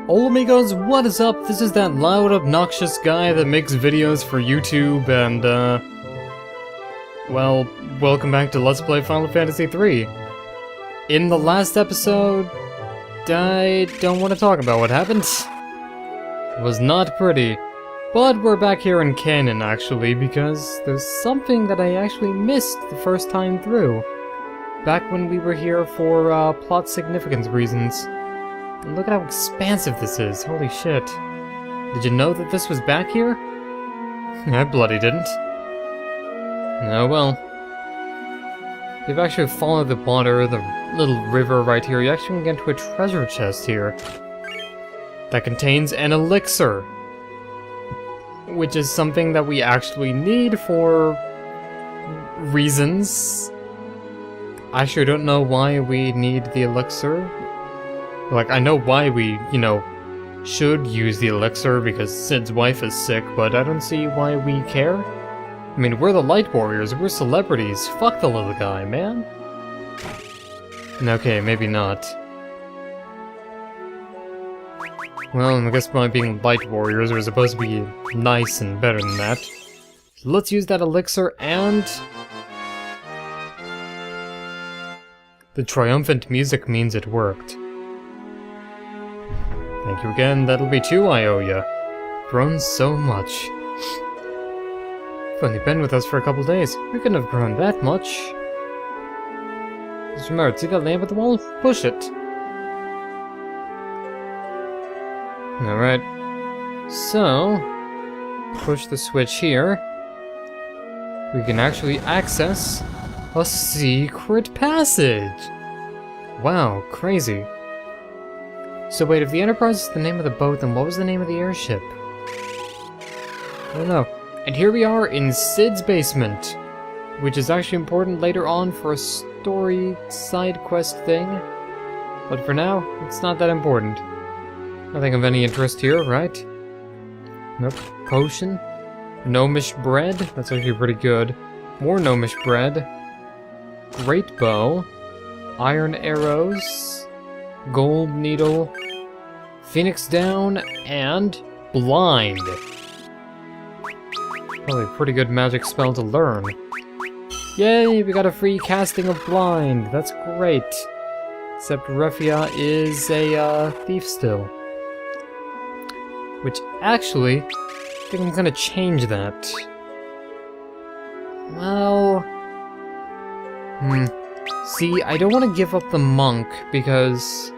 Hola amigos, what is up? This is that loud, obnoxious guy that makes videos for YouTube and, well, welcome back to Let's Play Final Fantasy III. In the last episode, I don't want to talk about what happened. It was not pretty. But we're back here in canon, actually, because there's something that I actually missed the first time through. Back when we were here for, plot significance reasons. And look at how expansive this is, holy shit. Did you know that this was back here? I bloody didn't. Oh well. If you actually follow the water, the little river right here, you actually can get to a treasure chest here. That contains an elixir. Which is something that we actually need for reasons. I sure don't know why we need the elixir. Like, I know why we, should use the elixir because Cid's wife is sick, but I don't see why we care. I mean, we're the Light Warriors, we're celebrities. Fuck the little guy, man. Okay, maybe not. Well, I guess by being Light Warriors, we're supposed to be nice and better than that. So let's use that elixir and... The triumphant music means it worked. Thank you again, that'll be 2 I owe ya. Grown so much. You've only been with us for a couple days. We couldn't have grown that much. Just remember, see that lamp at the wall? Push it. Alright. So, push the switch here. We can actually access a secret passage. Wow, crazy. So wait, if the Enterprise is the name of the boat, then what was the name of the airship? I don't know. And here we are in Cid's basement, which is actually important later on for a story side quest thing. But for now, it's not that important. Nothing of any interest here, right? Nope. Potion. Gnomish bread. That's actually pretty good. More gnomish bread. Great bow. Iron arrows. Gold needle, Phoenix down, and blind. Probably a pretty good magic spell to learn. Yay, we got a free casting of blind. That's great. Except Refia is a thief still. Which actually, I think I'm gonna change that. Well... See, I don't want to give up the monk because...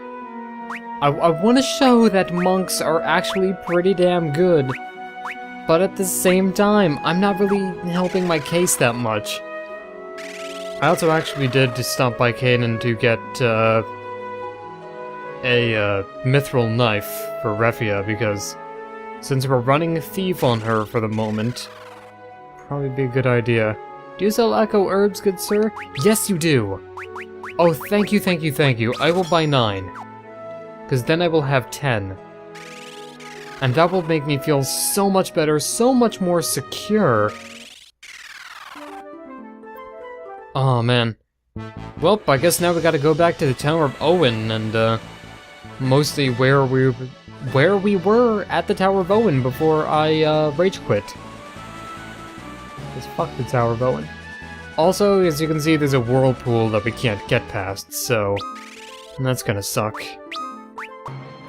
I want to show that monks are actually pretty damn good. But at the same time, I'm not really helping my case that much. I also actually did just stop by Kanan to get a mithril knife for Refia because since we're running a thief on her for the moment, probably be a good idea. Do you sell echo herbs, good sir? Yes, you do! Oh, thank you, thank you, thank you. I will buy 9. Because then I will have 10. And that will make me feel so much better, so much more secure. Oh, man. Well, I guess now we gotta go back to the Tower of Owen and, mostly where we were at the Tower of Owen before I, rage quit. Just fuck the Tower of Owen. Also, as you can see, there's a whirlpool that we can't get past, so that's gonna suck.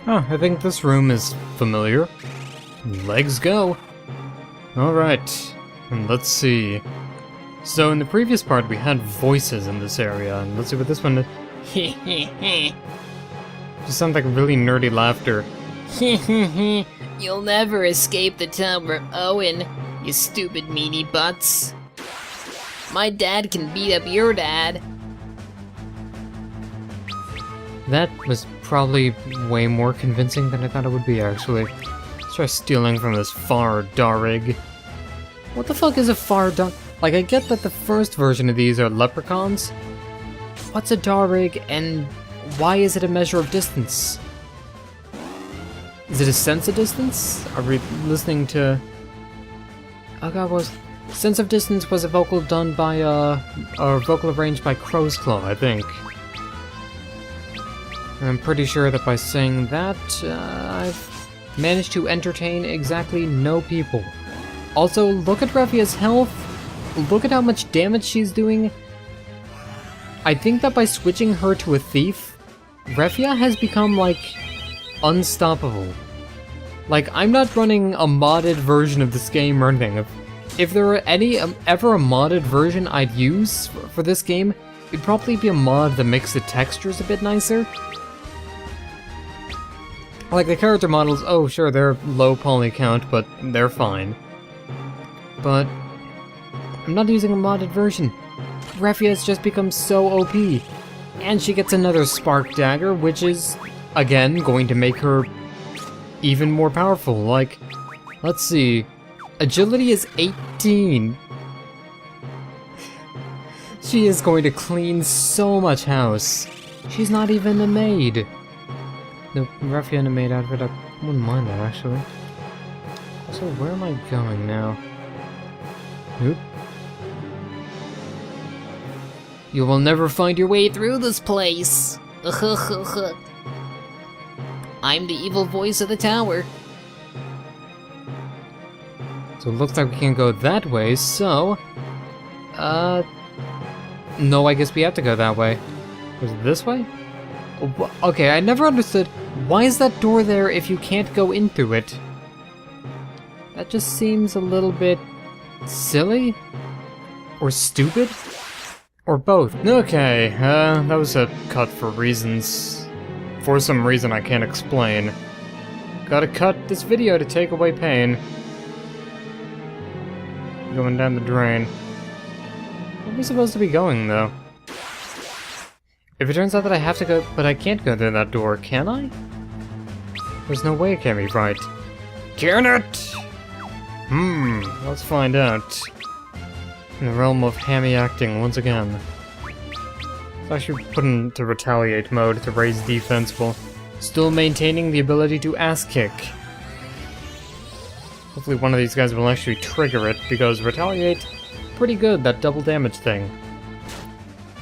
Oh, I think this room is familiar. Legs go! Alright, and let's see. So in the previous part we had voices in this area, and let's see what this one is. Just sounds like really nerdy laughter. You'll never escape the Tower of Owen, you stupid meanie butts. My dad can beat up your dad. That was probably way more convincing than I thought it would be, actually. Let's try stealing from this Far Darig. What the fuck is a Far Darig? Like, I get that the first version of these are leprechauns. What's a Darig, and why is it a measure of distance? Is it a sense of distance? Are we listening to... Oh god, was... Sense of Distance was a vocal done by, or vocal arranged by Crow's Claw, I think. I'm pretty sure that by saying that, I've managed to entertain exactly no people. Also, look at Refia's health. Look at how much damage she's doing. I think that by switching her to a thief, Refia has become, like, unstoppable. Like, I'm not running a modded version of this game or anything. If there were any ever a modded version I'd use for this game, it'd probably be a mod that makes the textures a bit nicer. Like, the character models, oh sure, they're low poly count, but they're fine. But I'm not using a modded version. Refia has just become so OP. And she gets another Spark Dagger, which is, again, going to make her even more powerful. Like, let's see. Agility is 18. She is going to clean so much house. She's not even a maid. The Refia in a maid outfit, I wouldn't mind that, actually. Also, where am I going now? Oop. You will never find your way through this place. I'm the evil voice of the tower. So it looks like we can't go that way, so... No, I guess we have to go that way. Was it this way? Okay, I never understood. Why is that door there if you can't go into it? That just seems a little bit... silly? Or stupid? Or both. Okay, that was a cut for reasons... for some reason I can't explain. Gotta cut this video to take away pain. Going down the drain. Where are we supposed to be going, though? If it turns out that I have to go... but I can't go through that door, can I? There's no way it can be right. Can it? Let's find out. In the realm of hammy acting, once again. It's actually put into retaliate mode to raise defense while still maintaining the ability to ass kick. Hopefully one of these guys will actually trigger it, because retaliate, pretty good, that double damage thing.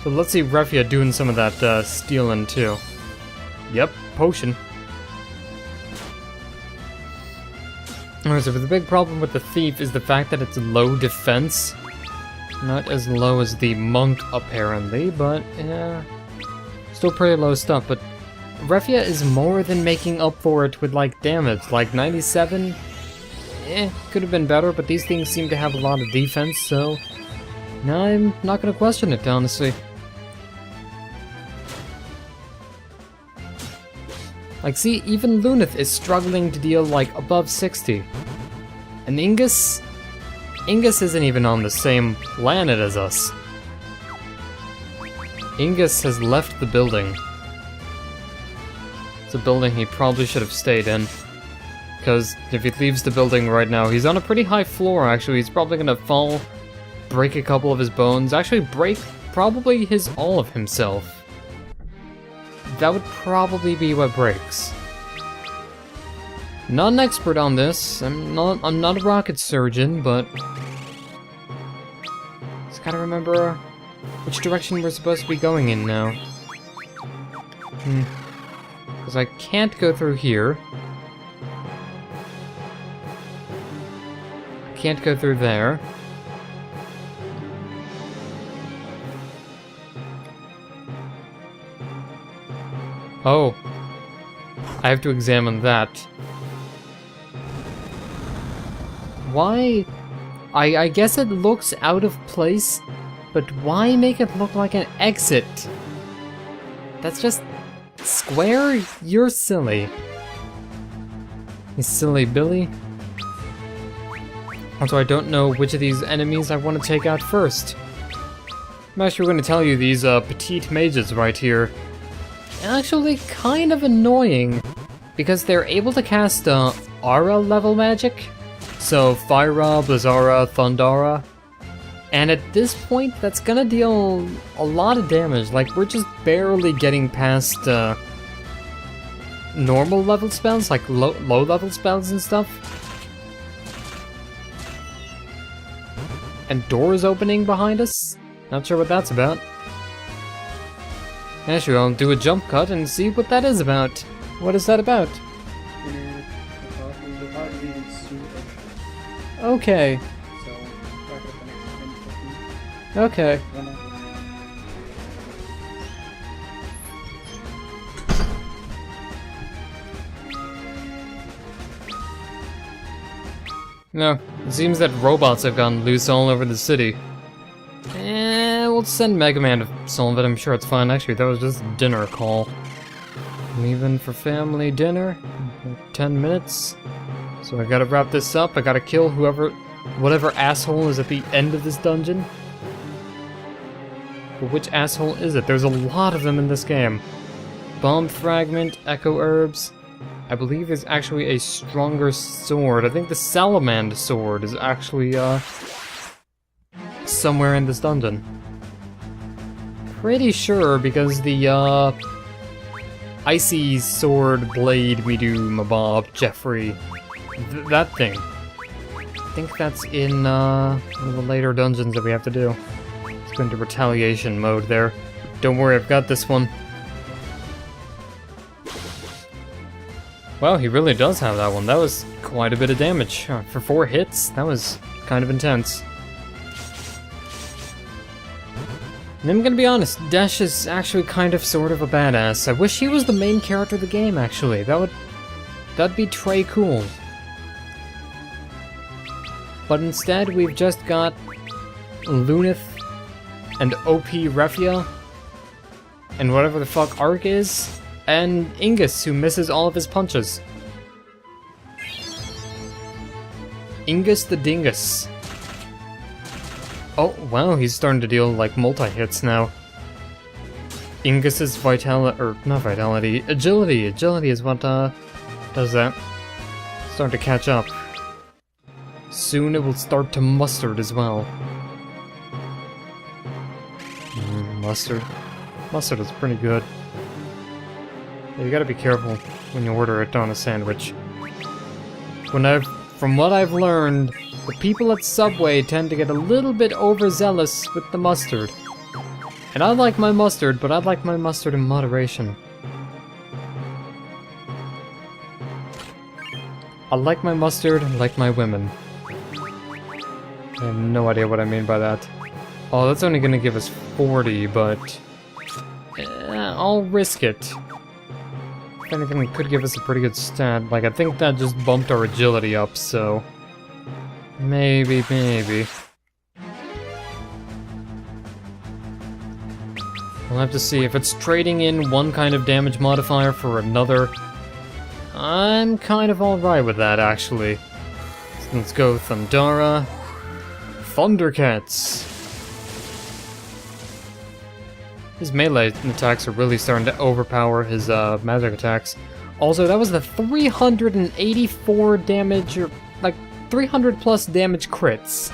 So let's see Refia doing some of that stealing too. Yep, potion. Alright, so the big problem with the thief is the fact that it's low defense. Not as low as the monk, apparently, but yeah, still pretty low stuff. But Refia is more than making up for it with, like, damage. Like, 97? Could have been better, but these things seem to have a lot of defense, so... no, I'm not gonna question it, honestly. Like, see, even Luneth is struggling to deal, like, above 60. And Ingus isn't even on the same planet as us. Ingus has left the building. It's a building he probably should have stayed in. Because if he leaves the building right now, he's on a pretty high floor, actually. He's probably gonna fall, break a couple of his bones, actually break probably all of himself. That would probably be what breaks. Not an expert on this. I'm not a rocket surgeon, but just gotta remember which direction we're supposed to be going in now. Because I can't go through here. I can't go through there. Oh. I have to examine that. Why? I guess it looks out of place, but why make it look like an exit? That's just... Square? You're silly. You silly Billy. Also, I don't know which of these enemies I want to take out first. I'm actually going to tell you these petite mages right here. Actually kind of annoying, because they're able to cast aura level magic. So Fyra, Blizzara, Thundara. And at this point, that's gonna deal a lot of damage. Like, we're just barely getting past normal level spells, like low level spells and stuff. And doors opening behind us? Not sure what that's about. Actually, I'll do a jump cut and see what that is about. What is that about? Okay. Okay. No, it seems that robots have gone loose all over the city. We'll send Mega Man to solve it, I'm sure it's fine. Actually, that was just a dinner call. Leaving for family dinner in 10 minutes. So I gotta wrap this up, I gotta kill whatever asshole is at the end of this dungeon. But which asshole is it? There's a lot of them in this game. Bomb Fragment, Echo Herbs. I believe there's actually a stronger sword. I think the Salamand sword is actually, somewhere in this dungeon. Pretty sure, because the, Icy Sword Blade we do Mabob, Jeffrey. That thing. I think that's in, one of the later dungeons that we have to do. Let's go into retaliation mode there. Don't worry, I've got this one. Wow, he really does have that one. That was quite a bit of damage. For 4 hits, that was kind of intense. And I'm gonna be honest, Dash is actually kind of sort of a badass. I wish he was the main character of the game, actually. That'd be Trey cool. But instead, we've just got Lunith and OP Refia and whatever the fuck Ark is. And Ingus, who misses all of his punches. Ingus the Dingus. Oh, wow, he's starting to deal, like, multi-hits now. Ingus's vitality, or not vitality, agility. Agility is what, does that. Starting to catch up. Soon it will start to mustard as well. Mustard. Mustard is pretty good. You gotta be careful when you order it on a sandwich. From what I've learned, the people at Subway tend to get a little bit overzealous with the mustard. And I like my mustard, but I like my mustard in moderation. I like my mustard like my women. I have no idea what I mean by that. Oh, that's only gonna give us 40, but... I'll risk it. If anything, it could give us a pretty good stat. Like, I think that just bumped our agility up, so... Maybe. We'll have to see. If it's trading in one kind of damage modifier for another, I'm kind of alright with that, actually. So let's go Thundara. Thundercats! His melee attacks are really starting to overpower his magic attacks. Also, that was the 384 damage, or like 300 plus damage crits.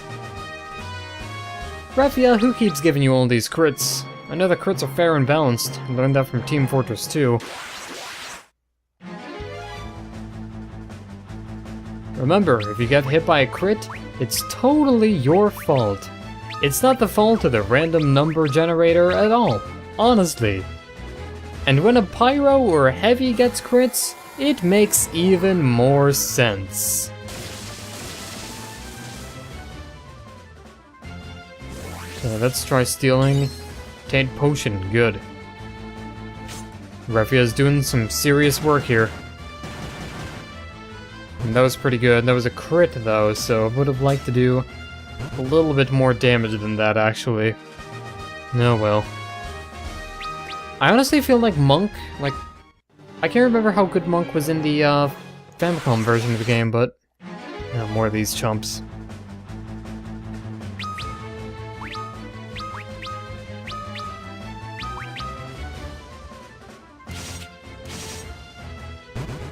Refia, who keeps giving you all these crits? I know the crits are fair and balanced. I learned that from Team Fortress 2. Remember, if you get hit by a crit, it's totally your fault. It's not the fault of the random number generator at all, honestly. And when a pyro or a heavy gets crits, it makes even more sense. So let's try stealing Taint Potion, good. Refia's doing some serious work here. And that was pretty good. That was a crit though, so I would have liked to do a little bit more damage than that, actually. Oh well. I honestly feel like Monk, like... I can't remember how good Monk was in the Famicom version of the game, but... more of these chumps.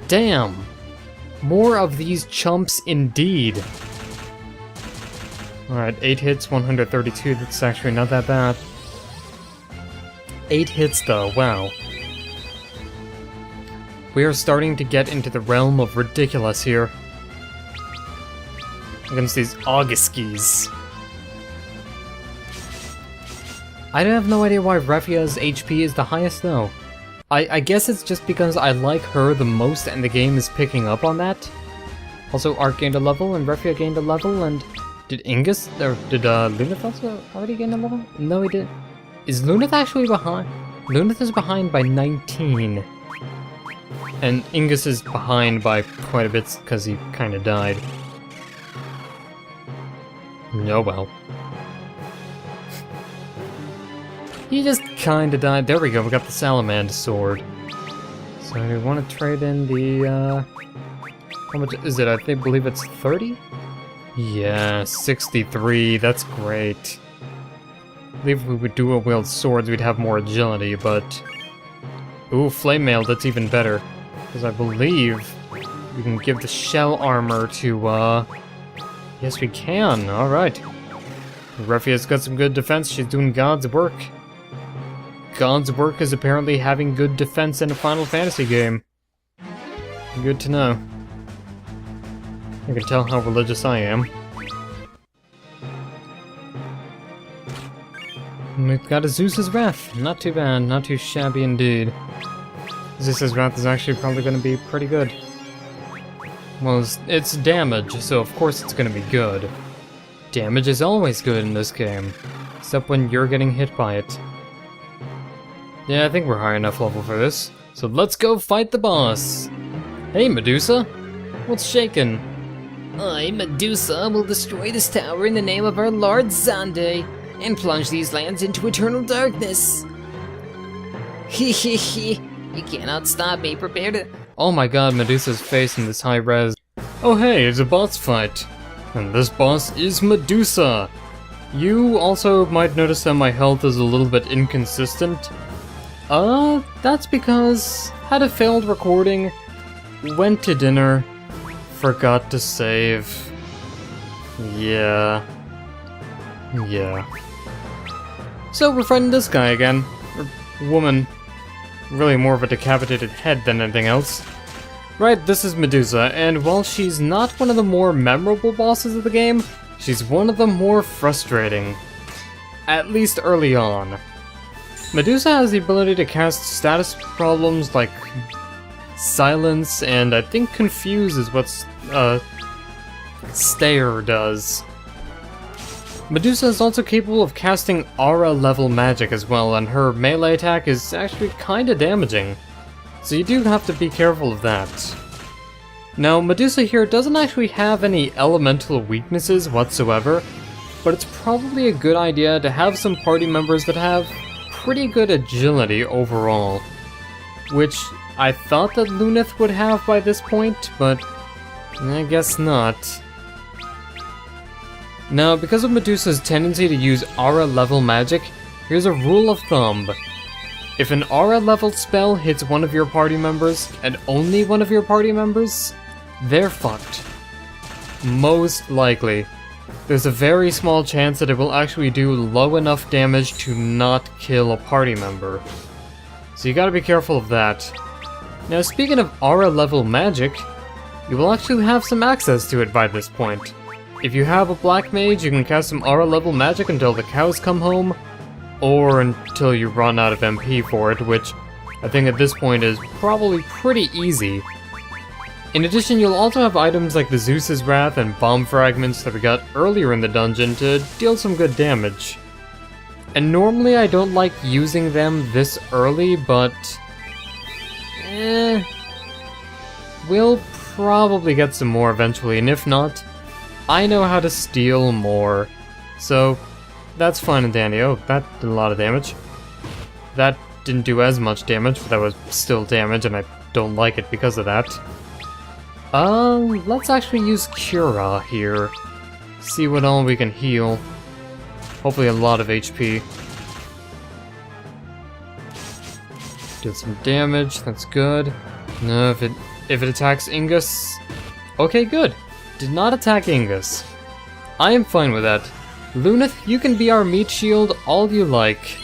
Damn! More of these chumps indeed. Alright, 8 hits, 132, that's actually not that bad. 8 hits though, wow. We are starting to get into the realm of ridiculous here. Against these Auguskis. I have no idea why Refia's HP is the highest though. I guess it's just because I like her the most and the game is picking up on that. Also, Ark gained a level and Refia gained a level, and did Ingus, or did Luneth also already gain a level? No, he did. Is Luneth actually behind? Luneth is behind by 19. And Ingus is behind by quite a bit because he kind of died. Oh well. He just kind of died. There we go, we got the Salamander sword. So do we want to trade in the, how much is it? I believe it's 30? Yeah, 63, that's great. I believe if we would dual-wield swords, we'd have more agility, but... Ooh, flame mail, that's even better. Because I believe we can give the shell armor to, Yes, we can, alright. Refia's got some good defense, she's doing God's work. God's work is apparently having good defense in a Final Fantasy game. Good to know. You can tell how religious I am. And we've got a Zeus's Wrath. Not too bad, not too shabby indeed. Zeus's Wrath is actually probably going to be pretty good. Well, it's damage, so of course it's going to be good. Damage is always good in this game, except when you're getting hit by it. Yeah, I think we're high enough level for this. So let's go fight the boss! Hey, Medusa! What's shaking? I, Medusa, will destroy this tower in the name of our Lord Xande, and plunge these lands into eternal darkness. Hehehe, you cannot stop me, prepare to... Oh my god, Medusa's face in this high res. Oh hey, it's a boss fight! And this boss is Medusa! You also might notice that my health is a little bit inconsistent. That's because had a failed recording, went to dinner, forgot to save. Yeah. So we're fighting this guy again. Or woman. Really more of a decapitated head than anything else. Right, this is Medusa, and while she's not one of the more memorable bosses of the game, she's one of the more frustrating. At least early on. Medusa has the ability to cast status problems like Silence, and I think Confuse is what Stare does. Medusa is also capable of casting aura-level magic as well, and her melee attack is actually kinda damaging. So you do have to be careful of that. Now, Medusa here doesn't actually have any elemental weaknesses whatsoever, but it's probably a good idea to have some party members that have pretty good agility overall. Which I thought that Luneth would have by this point, but I guess not. Now, because of Medusa's tendency to use aura-level magic, here's a rule of thumb. If an aura-level spell hits one of your party members, and only one of your party members, they're fucked. Most likely. There's a very small chance that it will actually do low enough damage to not kill a party member. So you gotta be careful of that. Now, speaking of aura-level magic, you will actually have some access to it by this point. If you have a black mage, you can cast some aura-level magic until the cows come home, or until you run out of MP for it, which I think at this point is probably pretty easy. In addition, you'll also have items like the Zeus's Wrath and bomb fragments that we got earlier in the dungeon to deal some good damage. And normally I don't like using them this early, but... we'll probably get some more eventually, and if not, I know how to steal more. So, that's fine and dandy. Oh, that did a lot of damage. That didn't do as much damage, but that was still damage, and I don't like it because of that. Let's actually use Cura here. See what all we can heal. Hopefully a lot of HP. Did some damage, that's good. No, if it attacks Ingus... Okay, good. Did not attack Ingus. I am fine with that. Luneth, you can be our meat shield all you like.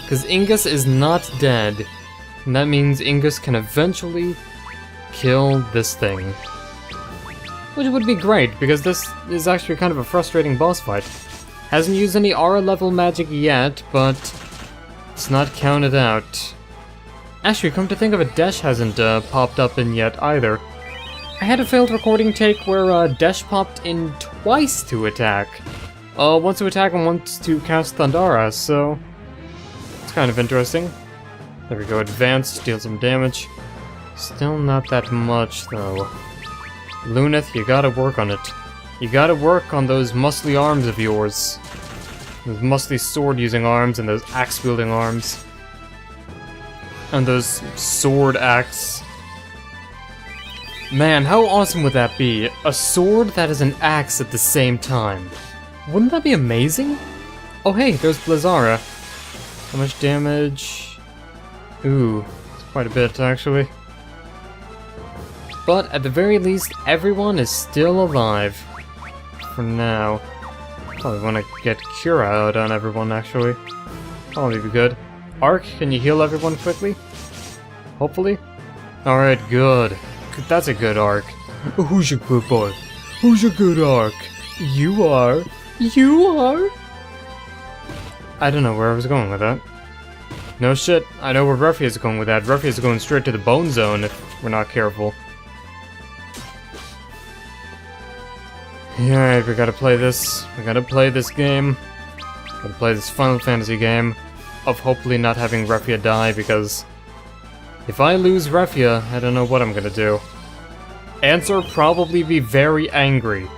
Because Ingus is not dead. And that means Ingus can eventually kill this thing. Which would be great, because this is actually kind of a frustrating boss fight. Hasn't used any aura level magic yet, but it's not counted out. Actually, come to think of it, Desh hasn't popped up in yet either. I had a failed recording take where Desh popped in twice to attack. Once to attack and once to cast Thundara, so it's kind of interesting. There we go, advanced, deal some damage. Still not that much though. Luneth, you gotta work on it. You gotta work on those muscly arms of yours. Those muscly sword-using arms and those axe-wielding arms. And those sword axe. Man, how awesome would that be? A sword that is an axe at the same time. Wouldn't that be amazing? Oh hey, there's Blizzara. How much damage? Ooh, it's quite a bit actually. But at the very least, everyone is still alive. For now. Probably want to get Cura out on everyone, actually. Probably be good. Arc, can you heal everyone quickly? Hopefully? Alright, good. That's a good Arc. Who's your good boy? Who's your good Arc? You are. You are? I don't know where I was going with that. No shit, I know where Ruffy is going with that. Ruffy is going straight to the Bone Zone if we're not careful. Alright, we gotta play this. We gotta play this game. Gotta play this Final Fantasy game of hopefully not having Refia die, because if I lose Refia, I don't know what I'm gonna do. Answer, probably be very angry.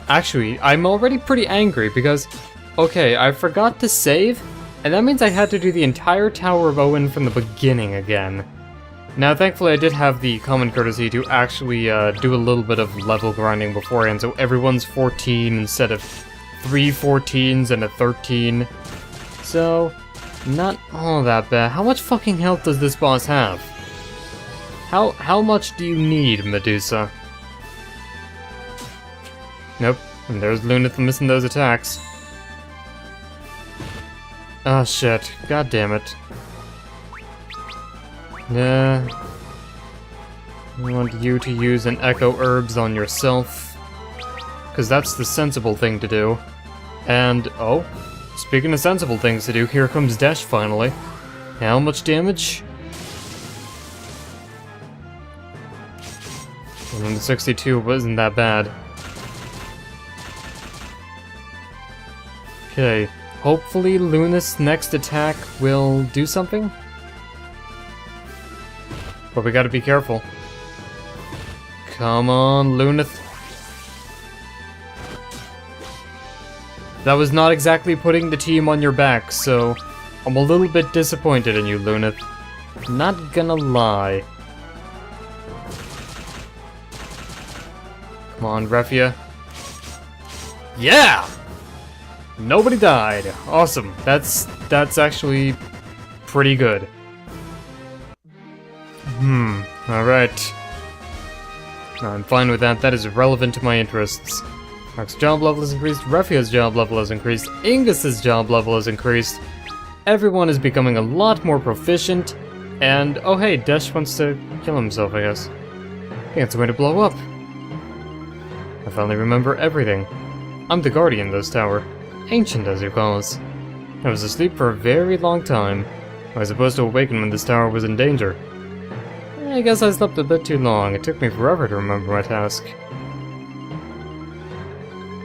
Actually, I'm already pretty angry because, okay, I forgot to save, and that means I had to do the entire Tower of Owen from the beginning again. Now, thankfully, I did have the common courtesy to actually do a little bit of level grinding beforehand, so everyone's 14 instead of 3 14s and a 13. So, not all that bad. How much fucking health does this boss have? How much do you need, Medusa? Nope, and there's Luneth missing those attacks. Oh shit, god damn it. Yeah. I want you to use an Echo Herbs on yourself, because that's the sensible thing to do. And, oh, speaking of sensible things to do, here comes Desh finally. How much damage? 162 wasn't that bad. Okay, hopefully Luneth's next attack will do something? But we gotta be careful. Come on, Luneth. That was not exactly putting the team on your back, so I'm a little bit disappointed in you, Luneth. Not gonna lie. Come on, Refia. Yeah! Nobody died. Awesome. That's actually pretty good. Alright. No, I'm fine with that. That is relevant to my interests. Mark's job level has increased, Refia's job level has increased, Ingus's job level has increased. Everyone is becoming a lot more proficient, and oh hey, Desh wants to kill himself, I guess. He gets a way to blow up. I finally remember everything. I'm the guardian of this tower. Ancient, as you call us. I was asleep for a very long time. I was supposed to awaken when this tower was in danger. I guess I slept a bit too long. It took me forever to remember my task.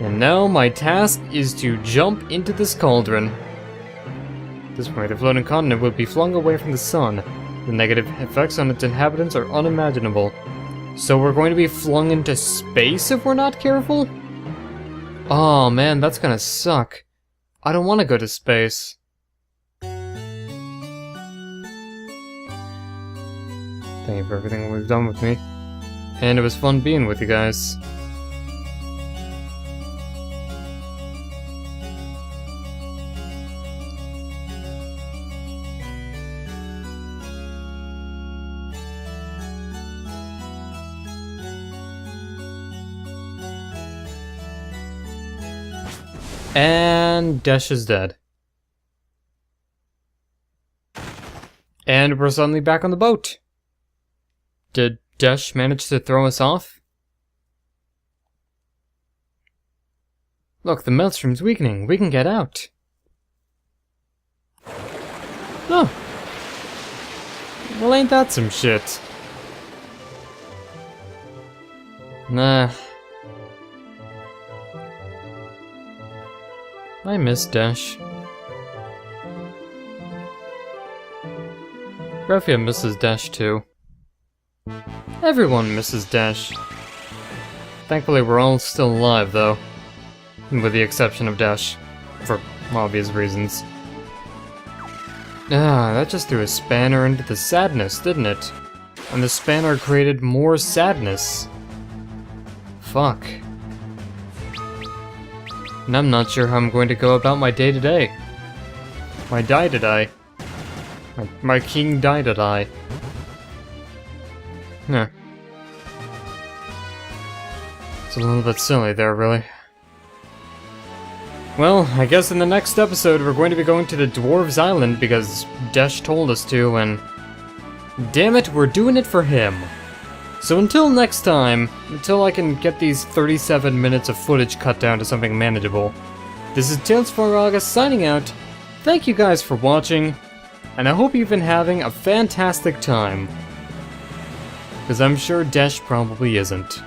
And now my task is to jump into this cauldron. At this point, the floating continent will be flung away from the sun. The negative effects on its inhabitants are unimaginable. So we're going to be flung into space if we're not careful? Oh man, that's gonna suck. I don't want to go to space. Thank you for everything we've done with me. And it was fun being with you guys. And Desh is dead. And we're suddenly back on the boat. Did Desh manage to throw us off? Look, the maelstrom's weakening. We can get out. Oh. Well, ain't that some shit? Nah. I miss Dash. Raphia misses Dash too. Everyone misses Dash. Thankfully we're all still alive though. With the exception of Dash. For obvious reasons. Ah, that just threw a spanner into the sadness, didn't it? And the spanner created more sadness. Fuck. And I'm not sure how I'm going to go about my day-to-day. My die-to-die. My king die-to-die. Huh. It's a little bit silly there, really. Well, I guess in the next episode we're going to be going to the Dwarves Island because Desh told us to, and damn it, we're doing it for him. So until next time, until I can get these 37 minutes of footage cut down to something manageable, this is Tales for August signing out. Thank you guys for watching, and I hope you've been having a fantastic time. Because I'm sure Desh probably isn't.